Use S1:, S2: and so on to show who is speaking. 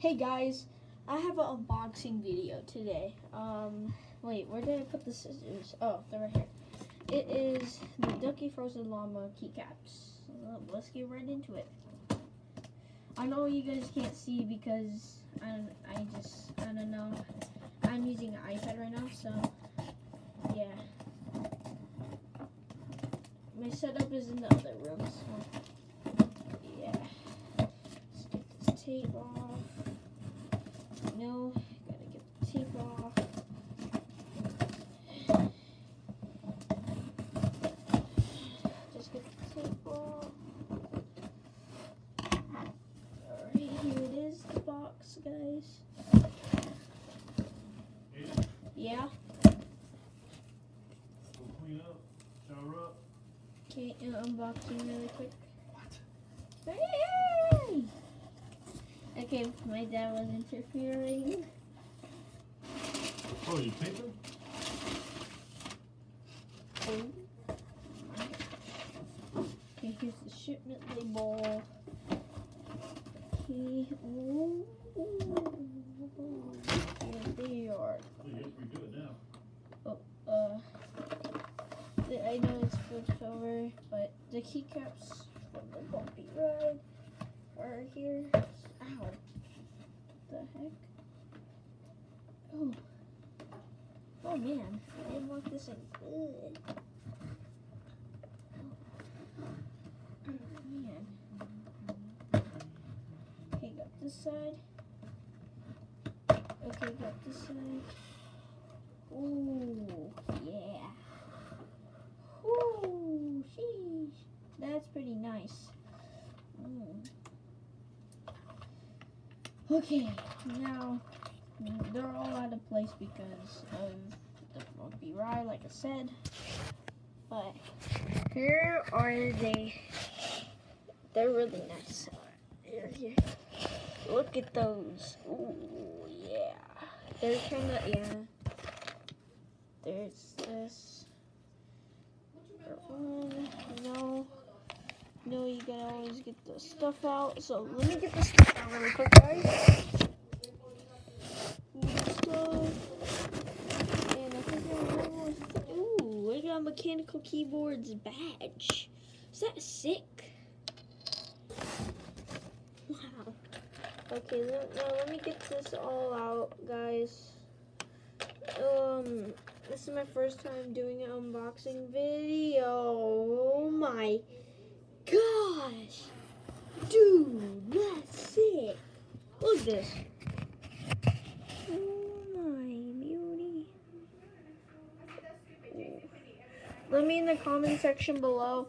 S1: Hey guys, I have an unboxing video today. Wait, where did I put the scissors? Oh, they're right here. It is the Ducky Frozen Llama keycaps. Let's get right into it. I know you guys can't see because I don't know. I'm using an iPad right now, so yeah. My setup is in the other room, so yeah. Let's get this tape off. No, gotta get the tape off. Just get the tape off. Alright, here it is, the box, guys. Yeah?
S2: Go clean up, shower up.
S1: Okay, unboxing really quick. What? Hey! Okay, my dad was interfering.
S2: Oh, you taping?
S1: Oh. Okay, here's the shipment label. Okay, oh. Here they are.
S2: Oh, you look pretty good now.
S1: Oh, I know it's flipped over, but the keycaps from the bumpy ride are here. Ow. The heck? Oh. Oh man, I didn't want this in good. Oh man. Okay, got this side. Okay, got this side. Ooh, yeah. Ooh, sheesh. That's pretty nice. Okay, now they're all out of place because of the bumpy ride, like I said. But here are they. They're really nice. Here. Look at those. Ooh, yeah. They're kind of, yeah. There's this. No, you gotta always get the stuff out. So let me get the stuff out really quick, guys. And I think I know. Ooh, I got a mechanical keyboards badge. Is that sick? Wow. Okay, now let me get this all out, guys. This is my first time doing an unboxing video. Oh my gosh. Dude, that's sick. Look at this. Oh my beauty. Let me in the comment section below